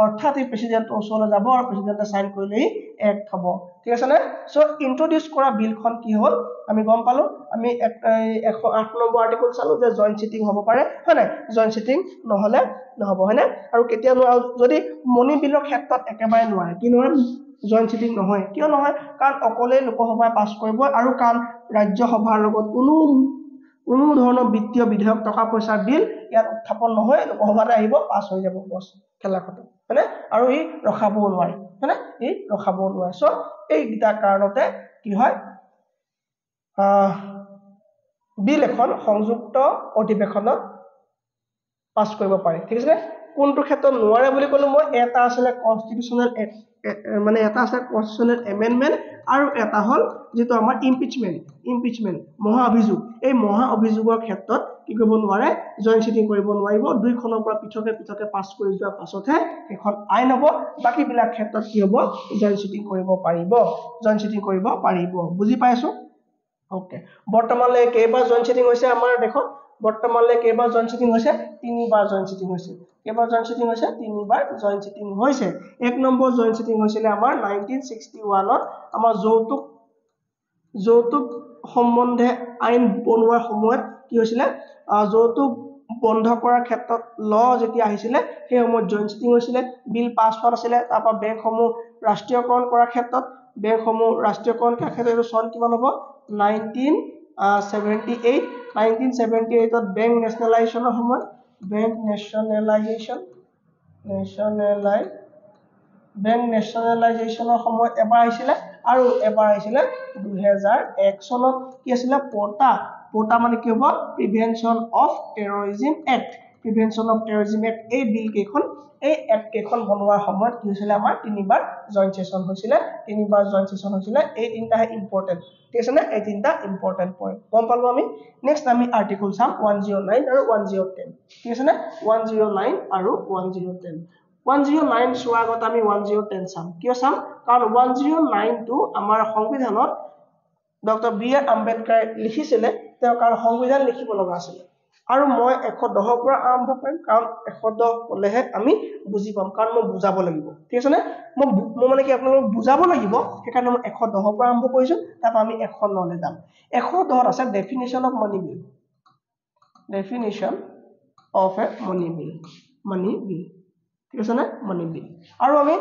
অৰ্থাৎ এই প্ৰেসিডেন্টৰ ওচৰলৈ যাব আৰু প্ৰেসিডেন্টে সাইন কৰিলেই এক্ট হ'ব ঠিক আছে নে সো ইন্ট্ৰোডিউস কৰা বিলখন কি হ'ল আমি গম পালো আমি 108 নম্বৰ আৰ্টিকেল চালো যে জয়েন্ট সিটিং হ'ব পাৰে হয় নাই জয়েন্ট সিটিং নহলে নহব হয় না আৰু কেতিয়া যদি মনি বিলৰ ক্ষেত্ৰত একেবাৰে নোৱাৰে কি নোৱাৰে জয়েন্ট সিটিং নহয় কিয় নহয় কাৰণ অকলে লোকসভাই পাছ কৰিব আৰু কাৰণ ৰাজ্যসভাৰ লগত কোনো ধৰণৰ বিত্তীয় বিধেয়ক টকা পইচাৰ বিল ইয়াত উত্থাপন নহয় লোকসভাতে আহিব পাছ হৈ যাব বস খেলা খতম হয়নে আৰু ই ৰখাবও নোৱাৰে হয়নে ই ৰখাবও নোৱাৰে সো এই দুটা কাৰণতে কি হয় বিল এখন সংযুক্ত অধিৱেশনত পাছ কৰিব পাৰে ঠিক আছে কোনটো ক্ষেত্ৰত নোৱাৰে বুলি ক'লো মই এটা আছে কনস্টিটিউশনাল মানে এটা আছে কনস্টিটিউশনাল এমেন্ডমেন্ট আৰু এটা হল যেটো আমাৰ ইমপিচমেন্ট মহা অভিযোগ এই মহা অভিযোগৰ ক্ষেত্ৰত কি কৰিব নোৱাৰে জয়েন্ট সিটিং কৰিব নোৱাৰিব দুইখনৰ পৰা পৃথকে পাছ কৰি যোৱাৰ পাছতহে এখন আইন হ'ব বাকি বিলাক ক্ষেত্ৰত কি হ'ব জয়েন্ট সিটিং কৰিব পাৰিব বুজি পাইছো ওকে বৰ্তমানলৈ কেইবাৰ জয়েন্ট সিটিং হৈছে আমাৰ দেখত বৰ্তমানলৈ কেইবাৰ জয়েন্ট সিটিং হৈছে 3 বাৰ জয়েন্ট সিটিং হৈছে কেইবাৰ জয়েন্ট সিটিং হৈছে 3 বাৰ জয়েন্ট সিটিং হৈছে এক নম্বৰ জয়েন্ট সিটিং হৈছিল আমাৰ 1961 ত আমাৰ যৌতুক সম্বন্ধে আইন বনোৱাৰ সময়ত কি হৈছিল যৌতুক বন্ধ কৰাৰ ক্ষেত্ৰত ল যেতিয়া আহিছিল সেই সময়ত জয়েন্ট সিটিং হৈছিল বিল পাছ হোৱা আছিল তাৰপা বেংকসমূহ ৰাষ্ট্ৰীয়কৰণ কৰাৰ ক্ষেত্ৰত বেংকসমূহ ৰাষ্ট্ৰীয়কৰণ কৰাৰ ক্ষেত্ৰত সন কিমান হ'ব 1978 ত বেংক নেশনালাইজেশনৰ সময় বেংক নেশনালাইজেশনৰ সময় এবাৰ আহিছিল আৰু এবাৰ আহিছিল 2001 চনত কি আছিল পোটা মানে কি হ'ব প্ৰিভেনশন অফ টেৰৰিজম এক্ট এই বিল কেখন এই এক্ট কেখন বনোৱাৰ সময়ত কি হৈছিল আমাৰ 3 বাৰ জয়েন্ট সেশন হৈছিল এই তিনটা ইম্পৰ্টেন্ট ঠিক আছে না এই তিনটা ইম্পৰ্টেন্ট পইণ্ট গম পালো আমি নেক্সট আমি আৰ্টিকেল চাম 109 আৰু 1010 ঠিক আছে না 109 আৰু 1010 109 চোৱাৰ আগত আমি 1010 চাম কিয় চাম কাৰণ 109 টো আমাৰ সংবিধানত ডক্টৰ বি আৰ আম্বেদকাৰ লিখিছিলে তেওঁ কাৰণ সংবিধান লিখিব লগা আছিল আৰু মই 110 পৰা আৰম্ভ কৰিম কাৰণ 110 কলেহে আমি বুজি পাম কাৰণ মই বুজাব লাগিব ঠিক আছে নে মই মানে কি আপোনালোকক বুজাব লাগিব সেইকাৰণে মই 110 পৰা আৰম্ভ কৰিছো তাৰপৰা আমি 109 লে যাম 110 আছে definition of money bill definition of a money bill ঠিক আছে না money bill আৰু আমি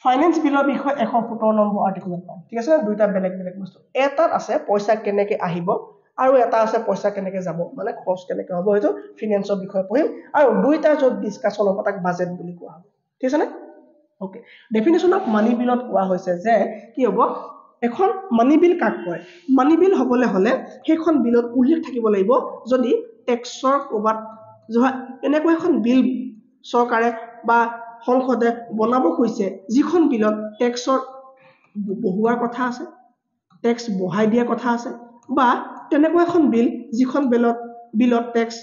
ফাইনান্স বিলৰ বিষয় 117 নম্বৰ আৰ্টিকেলত পাম ঠিক আছে দুইটা বেলেগ বেলেগ বস্তু এটাত আছে পইচা কেনেকৈ আহিব আৰু এটা আছে পইচা কেনেকৈ যাব মানে খৰচ কেনেকৈ হ'ব হেতু ফাইনান্সৰ বিষয় পঢ়িম আৰু দুইটা যত ডিসকাশন হ'ব তাক বাজেট বুলি কোৱা হ'ব ঠিক আছে না ওকে ডেফিনিশ্যন অফ মানি বিলত কোৱা হৈছে যে কি হ'ব এখন মানি বিল কাক কয় মানি বিল হ'বলৈ হলে সেইখন বিলত উল্লেখ থাকিব লাগিব যদি টেক্সৰ ক'বাত এনেকৈ এখন বিল চৰকাৰে বা সংসদে বনাব কৈছে যিখন বিলত টেক্সৰ বহুৱাৰ কথা আছে টেক্স বঢ়াই দিয়া কথা আছে বা তেনেকৈ এখন বিল যিখন বিলত টেক্স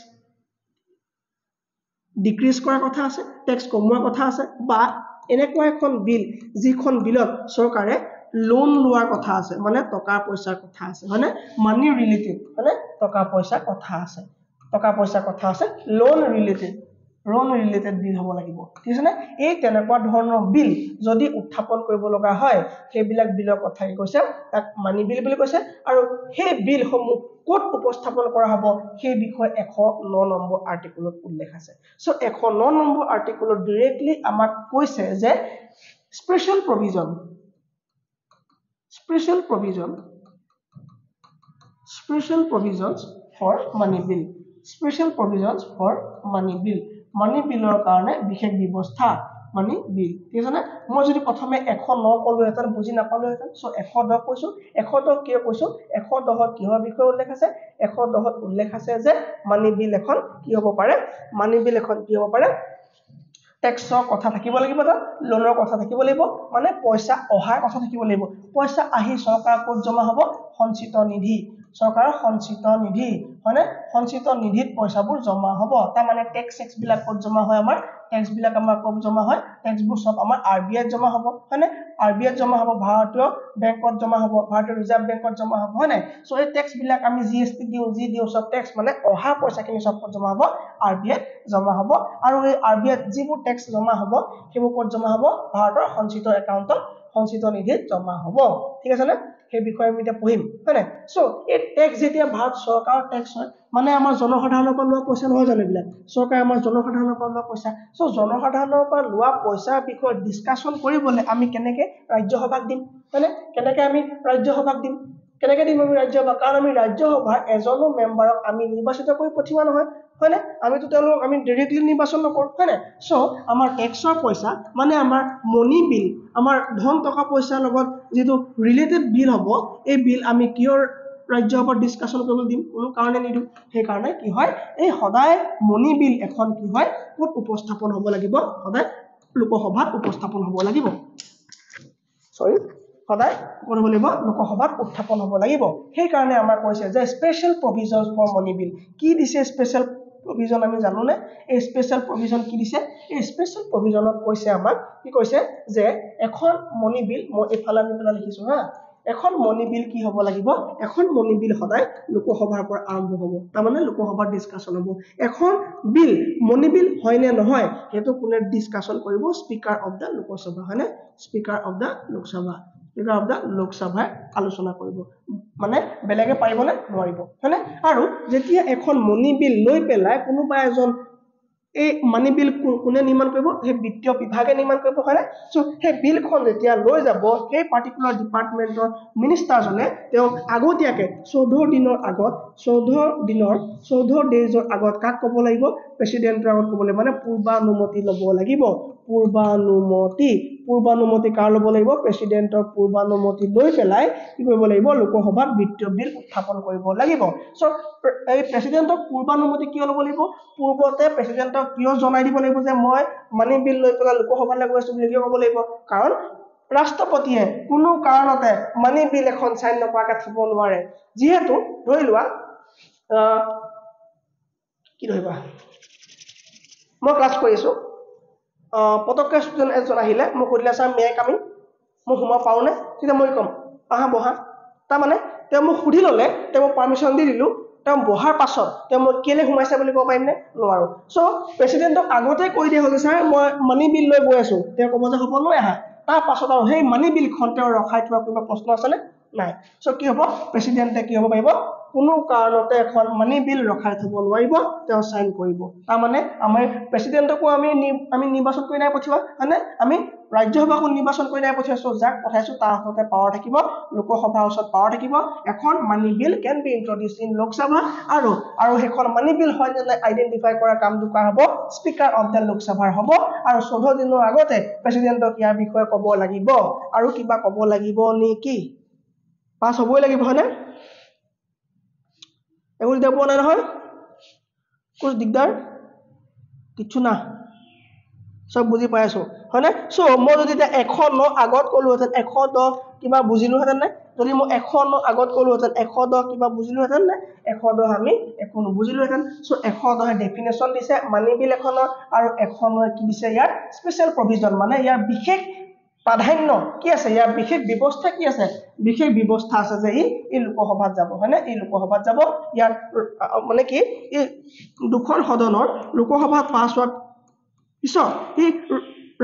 ডিক্ৰিজ কৰাৰ কথা আছে টেক্স কমোৱাৰ কথা আছে বা এনেকুৱা এখন বিল যিখন বিলত চৰকাৰে লোন লোৱাৰ কথা আছে মানে টকা পইচাৰ কথা আছে মানে মানি ৰিলেটেড মানে টকা পইচাৰ কথা আছে লোন ৰিলেটেড বিল হ'ব লাগিব ঠিক আছে না এই তেনেকুৱা ধৰণৰ বিল যদি উত্থাপন কৰিব লগা হয় সেইবিলাক বিলৰ কথা কৈছে তাক মানি বিল বুলি কৈছে আৰু সেই বিলসমূহ ক'ত উপস্থাপন কৰা হ'ব সেই বিষয় 109 নম্বৰ আৰ্টিকেলত উল্লেখ আছে সো 109 নম্বৰ আৰ্টিকেলত ডাইৰেক্টলি আমাক কৈছে যে special provisions for money bill মানি বিলৰ কাৰণে বিশেষ ব্যৱস্থা মানি বিল ঠিক আছে না মই যদি প্ৰথমে 109 কলো এটা বুজি নাপালো এটা সো 110 কৈছো 110 কিয় কৈছো 110 কিহৰ বিষয়ে উল্লেখ আছে 110 উল্লেখ আছে যে মানি বিল এখন কি হ'ব পাৰে টেক্সৰ কথা থাকিব লাগিব না লোনৰ কথা থাকিব লাগিব মানে পইচা অহাৰ কথা থাকিব লাগিব পইচা আহি চৰকাৰ ক'ত জমা হ'ব সঞ্চিত নিধি চৰকাৰৰ সঞ্চিত নিধি মানে সঞ্চিত নিধিত পইচাবোৰ জমা হ'ব তাৰ মানে টেক্স বিলাক ক'ত জমা হয় আমাৰ টেক্স বিলাক আমাৰ ক'ত জমা হয় টেক্সবোৰ সব আমাৰ আৰবিআইত জমা হ'ব হয়নে আৰবিআইত জমা হ'ব ভাৰতীয় বেংকত জমা হ'ব ভাৰতীয় ৰিজাৰ্ভ বেংকত জমা হ'ব হয়নে সো এই টেক্স বিলাক আমি জিএসটি দিও সব টেক্স মানে অহা পইচাখিনি সব ক'ত জমা হ'ব আৰবিআইত জমা হ'ব আৰু এই আৰবিআইত যিবোৰ টেক্স জমা হ'ব সেইবোৰ ক'ত জমা হ'ব ভাৰতৰ সঞ্চিত একাউণ্টত সঞ্চিত নিধিত জমা হ'ব ঠিক আছে না সেই বিষয়ে আমি এটা পঢ়িম হয়নে সো এই টেক্স যেতিয়া ভাৰত চৰকাৰৰ টেক্স হয় মানে আমাৰ জনসাধাৰণৰ পৰা লোৱা পইচা নহয় জানো এইবিলাক চৰকাৰে আমাৰ জনসাধাৰণৰ পৰা লোৱা পইচা সো জনসাধাৰণৰ পৰা লোৱা পইচাৰ বিষয়ে ডিসকাশন কৰিবলৈ আমি কেনেকৈ ৰাজ্যসভাক দিম হয়নে কেনেকৈ আমি ৰাজ্যসভাক দিম কেনেকৈ দিম আমি ৰাজ্যসভা কাৰণ আমি ৰাজ্যসভাৰ এজনো মেম্বাৰক আমি নিৰ্বাচিত কৰি পঠিওৱা নহয় হয়নে আমিতো তেওঁলোকক আমি ডাইৰেক্টলি নিৰ্বাচন নকৰোঁ হয়নে সো আমাৰ টেক্সৰ পইচা মানে আমাৰ মনি বিল আমাৰ ধন টকা পইচাৰ লগত যেটো ৰিলেটেড বিল হ'ব এই বিল আমি কিয়ৰ ৰাজ্যসভাত ডিসকাশন কৰিব দিম কোনো কাৰণে নিদু সেই কাৰণে কি হয় এই সদায় মনি বিল এখন কি হয় ক'ত উপস্থাপন হ'ব লাগিব সদায় লোকসভাত উপস্থাপন হ'ব লাগিব সদায় কৰিব লাগিব লোকসভাত উত্থাপন হ'ব লাগিব সেই কাৰণে আমাৰ কৈছে যে স্পেশাল প্ৰভিজনস ফৰ মনি বিল কি দিছে স্পেশাল প্ৰভিজন আমি জানো নে এই স্পেশাল প্ৰভিজন কি দিছে এই স্পেশাল প্ৰভিজনত কৈছে আমাক কি কৈছে যে এখন মনি বিল মই এফালে আমি লিখিছো হা এখন মনি বিল কি হ'ব লাগিব এখন মনি বিল সদায় লোকসভাৰ পৰা আৰম্ভ হ'ব তাৰ মানে লোকসভাৰ ডিসকাশন হ'ব এখন বিল মনি বিল হয় নে নহয় হেতু কোনে ডিসকাশন কৰিব স্পিকাৰ অফ দা লোকসভা হয়নে স্পিকাৰ অফ দা লোকসভাই আলোচনা কৰিব মানে বেলেগে পাৰিব নে নোৱাৰিব হয়নে আৰু যেতিয়া এখন মনি বিল লৈ পেলাই কোনোবা এজন এই মানি বিল কোনে নিৰ্মাণ কৰিব সেই বিত্তীয় বিভাগে নিৰ্মাণ কৰিব হয়নে সো সেই বিলখন যেতিয়া লৈ যাব সেই পাৰ্টিকুলাৰ ডিপাৰ্টমেন্টৰ মিনিষ্টাৰজনে তেওঁ আগতীয়াকে 14 দিনৰ আগত 14 ডেজৰ আগত কাক ক'ব লাগিব প্ৰেসিডেন্টৰ আগত ক'বলৈ মানে পূৰ্বানুমতি ল'ব লাগিব পূৰ্বানুমতি কাৰ ল'ব লাগিব প্ৰেসিডেন্টৰ পূৰ্বানুমতি লৈ পেলাই কি কৰিব লাগিব লোকসভাত বিত্তীয় বিল উত্থাপন কৰিব লাগিব সো এই প্ৰেসিডেন্টৰ পূৰ্বানুমতি কিয় ল'ব লাগিব পূৰ্বতে প্ৰেসিডেন্টক কিয় জনাই দিব লাগিব যে মই মানি বিল লৈ পেলাই লোকসভালৈ গৈছো বুলি কিয় ক'ব লাগিব কাৰণ ৰাষ্ট্ৰপতিয়ে কোনো কাৰণতে মানি বিল এখন সাইন নকৰাকৈ থব নোৱাৰে যিহেতু ধৰি লোৱা কি ধৰিবা মই ক্লাছ কৰিছো পতকে ষ্টুডেন্ট এজন আহিলে মই কইলা স্যাৰ মে কামিং মই হুমা পাও নে তেতিয়া মই কম আহা বহা তাৰ মানে তেওঁ মোক সুধি ললে তেওঁ পাৰমিশন দি দিলু তেওঁ বহাৰ পাছত তেওঁ মই কেলে ঘুমাইছে বুলি ক'ব পাৰিম নে নোৱাৰো সো প্ৰেসিডেন্টক আগতে কৈ দিয়া হ'ল স্যাৰ মই মানি বিল লৈ গৈ আছো তেওঁ ক'ব যে হ'ব লৈ আহা তাৰ পাছত আৰু সেই মানি বিলখন তেওঁ ৰখাই থোৱা কিবা প্ৰশ্ন আছে নে নাই সো কি হ'ব প্ৰেসিডেন্টে কি হ'ব পাৰিব কোনো কাৰণতে এখন মানি বিল ৰখাই থব নোৱাৰিব তেওঁ সাইন কৰিব তাৰ মানে আমাৰ প্ৰেসিডেন্টকো আমি নিৰ্বাচন কৰি নাই পঠিওৱা হয়নে আমি ৰাজ্যসভাকো নিৰ্বাচন কৰি নাই পঠিয়াইছো যাক পঠাইছো তাৰ হাততে পাৱাৰ থাকিব লোকসভাৰ ওচৰত পাৱাৰ থাকিব এখন মানি বিল can be introduce in Lok Sabha আৰু হেখন মানি বিল হয় নে আইডেন্টিফাই কৰা কামটো কৰা হ'ব স্পিকাৰ অফ দ্য লোকসভাৰ হ'ব আৰু 14 দিনৰ আগতে প্ৰেসিডেন্টক ইয়াৰ বিষয়ে ক'ব লাগিব আৰু কিবা ক'ব লাগিব নেকি পাছ হ'বই লাগিব হয়নে এগুলো দেব না হয় কুছ দিগদার কিছু না সব বুঝি পাইছো হয়নে সো মই যদি এখন আগত কলো হেতেন 110 কিবা বুজিলো হেতেন না যদি মই এখন আগত কলো হেতেন 110 কিবা বুজিলো হেতেন না 110 আমি একো বুজিলো হেতেন সো 110 ডেফিনেশন দিছে মানি বিল এখনৰ আৰু এখনৰ কি দিছে ইয়াৰ স্পেশাল প্ৰভিজন মানে ইয়াৰ বিশেষ প্ৰাধান্য কি আছে ইয়াৰ বিশেষ ব্যৱস্থা কি আছে বিশেষ ব্যৱস্থা আছে যে এই লোকসভাত যাব হয়নে এই লোকসভাত যাব ইয়াৰ মানে কি এই দুখন সদনৰ লোকসভাত পাছ হোৱাৰ পিছত এই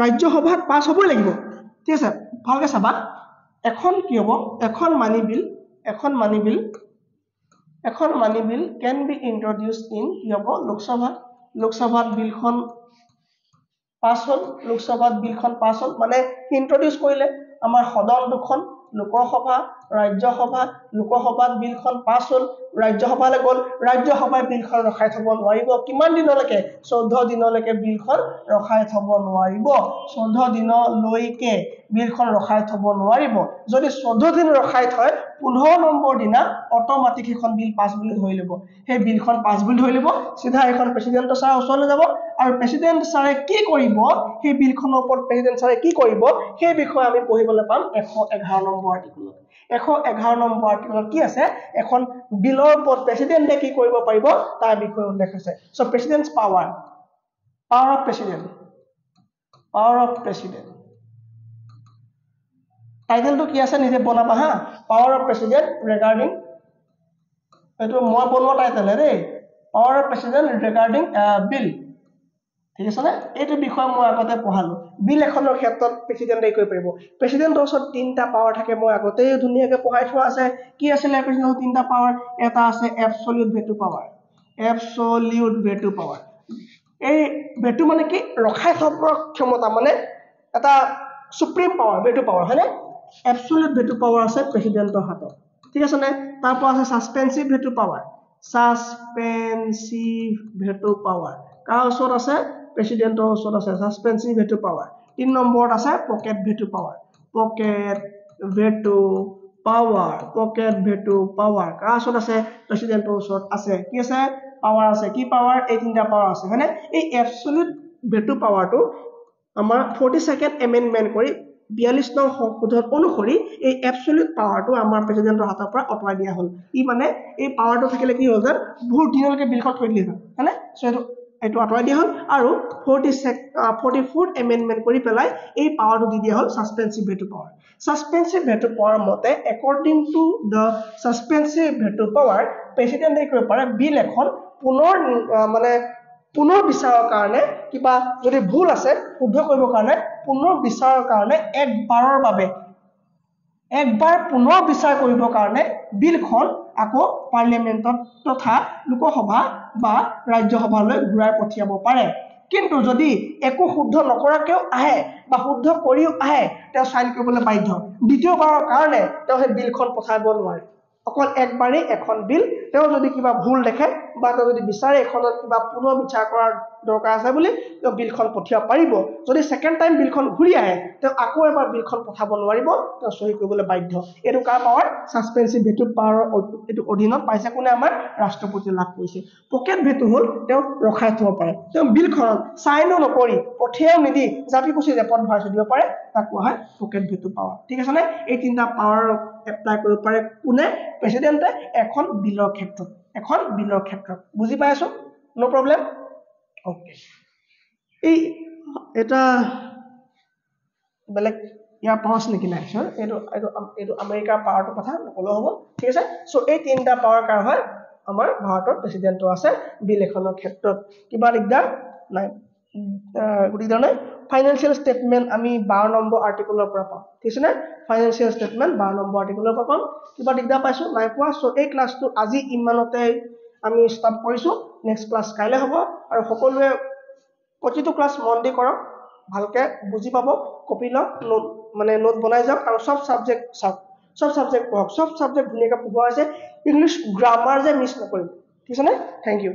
ৰাজ্যসভাত পাছ হ'বই লাগিব ঠিক আছে ভালকে চাবা এখন কি হ'ব এখন মানি বিল can be introduced in কি হ'ব লোকসভাত বিলখন পাছ হ'ল লোকসভাত বিলখন পাছ হ'ল মানে ইন্ট্ৰোডিউস কৰিলে আমাৰ সদন দুখন লোকসভা ৰাজ্যসভা লোকসভাত বিলখন পাছ হ'ল ৰাজ্যসভালৈ গ'ল ৰাজ্যসভাই বিলখন ৰখাই থব নোৱাৰিব কিমান দিনলৈকে 14 দিনলৈকে বিলখন ৰখাই থব নোৱাৰিব 14 দিনলৈকে বিলখন ৰখাই থব নোৱাৰিব যদি 14 দিন ৰখাই থয় 15 নম্বৰ দিনা অটোমেটিক এখন বিল পাছ বুলি ধৰি ল'ব সেই বিলখন পাছ বুলি ধৰি ল'ব সিধা এখন প্ৰেসিডেন্ট ছাৰৰ ওচৰলৈ যাব আৰু প্ৰেসিডেন্ট ছাৰে কি কৰিব সেই বিলখনৰ ওপৰত প্ৰেসিডেন্ট ছাৰে কি কৰিব সেই বিষয়ে আমি পঢ়িবলৈ পাম 111 নম্বৰ আৰ্টিকলত 111 নম্বৰ আৰ্টিকলত কি আছে এখন বিলৰ ওপৰত প্ৰেসিডেন্টে কি কৰিব পাৰিব তাৰ বিষয়ে উল্লেখ আছে সো প্ৰেসিডেন্টস পাৱাৰ অফ প্ৰেসিডেন্ট টাইটেলটো কি আছে নিজে বনাবা হা পাৱাৰ অফ প্ৰেসিডেন্ট ৰিগাৰ্ডিং এটো মই বনোৱা টাইটেল হে পাৱাৰ অফ প্ৰেসিডেন্ট ৰিগাৰ্ডিং বিল ঠিক আছে না এইটো বিষয় মই আগতে পঢ়ালো বিল এখনৰ ক্ষেত্ৰত প্ৰেসিডেন্টে কৈ পাৰিব প্ৰেসিডেন্টৰ ওচৰত তিনটা পাৱাৰ থাকে মই আগতেই ধুনীয়াকৈ পঢ়াই থোৱা আছে কি আছিল প্ৰেসিডেন্টৰ তিনটা পাৱাৰ এটা আছে এবসলিউট ভেটো পাৱাৰ এই ভেটো মানে কি ৰখাই থবৰ ক্ষমতা মানে এটা সুপ্ৰিম পাৱাৰ ভেটো পাৱাৰ হয়নে এবসলিউট ভেটো পাৱাৰ আছে প্ৰেসিডেন্টৰ হাতত ঠিক আছে না তাৰ পৰা আছে সাসপেনসিভ ভেটো পাৱাৰ কাৰ ওচৰত আছে প্ৰেসিডেন্টৰ ওচৰত আছে সাসপেনসিভ ভেটো পাৱাৰ 3 নম্বৰত আছে পকেট ভেটো পাৱাৰ কাৰ ওচৰত আছে প্ৰেসিডেন্টৰ ওচৰত আছে কি আছে পাৱাৰ আছে কি পাৱাৰ এই তিনটা পাৱাৰ আছে হয়নে এই এবসলিউট ভেটো পাৱাৰটো আমাৰ 42nd এমেন্ডমেন্ট কৰি 42 নং সংশোধন অনুসৰি এই এবসলিউট পাৱাৰটো আমাৰ প্ৰেসিডেন্টৰ হাতৰ পৰা অতৰাই দিয়া হ'ল ই মানে এই পাৱাৰটো থাকিলে কি হ'ল যে বহুত দিনলৈকে বিলখন থৈ দিলে হয়নে সো এটো অতৰাই দিয়া হ'ল আৰু 44th এমেন্ডমেন্ট কৰি পেলাই এই পাৱাৰটো দি দিয়া হ'ল সাসপেনসিভ ভেটো পাৱাৰ মতে according to the suspensive veto power প্ৰেসিডেন্টে কৰিব পাৰে বিল এখন পুনৰ বিচাৰৰ কাৰণে কিবা যদি ভুল আছে শুদ্ধ কৰিবৰ কাৰণে পুনৰ বিচাৰৰ কাৰণে একবাৰ পুনৰ বিচাৰ কৰিবৰ কাৰণে বিলখন আকৌ পাৰ্লিয়ামেন্টত তথা লোকসভা বা ৰাজ্যসভালৈ ঘূৰাই পঠিয়াব পাৰে কিন্তু যদি একো শুদ্ধ নকৰাকেও আহে বা শুদ্ধ কৰিও আহে তেওঁ সাইন কৰিবলৈ বাধ্য দ্বিতীয়বাৰৰ কাৰণে তেওঁ সেই বিলখন পঠাব নোৱাৰে অকল একবাৰেই এখন বিল তেওঁ যদি কিবা ভুল দেখে বা তেওঁ যদি বিচাৰে এখনত কিবা পুনৰ বিচাৰ কৰাৰ দৰকাৰ আছে বুলি তেওঁ বিলখন পঠিয়াব পাৰিব যদি সেকেন্ড টাইম বিলখন ঘূৰি আহে তেওঁ আকৌ এবাৰ বিলখন পঠাব নোৱাৰিব তেওঁ সহি কৰিবলৈ বাধ্য এটো কাৰ পাৱাৰ সাসপেনসিভ ভেটো পাৱাৰ এটো অধীনত পাইছে কোনে আমাৰ ৰাষ্ট্ৰপতি লাভ কৰিছে পকেট ভেটো হ'ল তেওঁ ৰখাই থব পাৰে তেওঁ বিলখন সাইনো নকৰি পঠিয়াও নিদি জাপি কুচি ৰেপত ভৰাই দিব পাৰে তাক কোৱা হয় পকেট ভেটো পাৱাৰ ঠিক আছে না এই তিনটা পাৱাৰ এপ্লাই কৰিব পাৰে কোনে প্ৰেসিডেন্টে এখন বিলৰ ক্ষেত্ৰত বুজি পাইছো নো প্ৰবলেম ওকে এই এটা বেলেগ ইয়াৰ পাৱাৰ নেকি নাই এইটো আমেৰিকাৰ পাৱাৰটো কথা নকলেও হ'ব ঠিক আছে সো এই তিনটা পাৱাৰ কাৰ হয় আমাৰ ভাৰতৰ প্ৰেসিডেন্টও আছে বিল এখনৰ ক্ষেত্ৰত কিবা দিগদাৰ নাই দিগদাৰ নাই ফাইনান্সিয়েল স্টেটমেন্ট আমি 12 নম্বৰ আৰ্টিকলৰ পৰা পাম ঠিক আছে নে ফাইনান্সিয়েল স্টেটমেন্ট 12 নম্বৰ আৰ্টিকলৰ পৰা পাম কিবা দিগদাৰ পাইছো নাই পোৱা সো এই ক্লাছটো আজি ইমানতে আমি ষ্টাৰ্ট কৰিছো নেক্সট ক্লাছ কাইলে হ'ব আৰু সকলোৱে প্ৰতিটো ক্লাছ মন দি কৰক ভালকে বুজি পাব কপি লওক মানে নোট বনাই যাওক আৰু সব সাবজেক্ট চাওক সব সাবজেক্ট পঢ়ক সব সাবজেক্ট ধুনীয়াকৈ পঢ়োৱা আছে ইংলিশ গ্ৰামাৰ যে মিছ নকৰিব ঠিক আছে নে থ্যাংক ইউ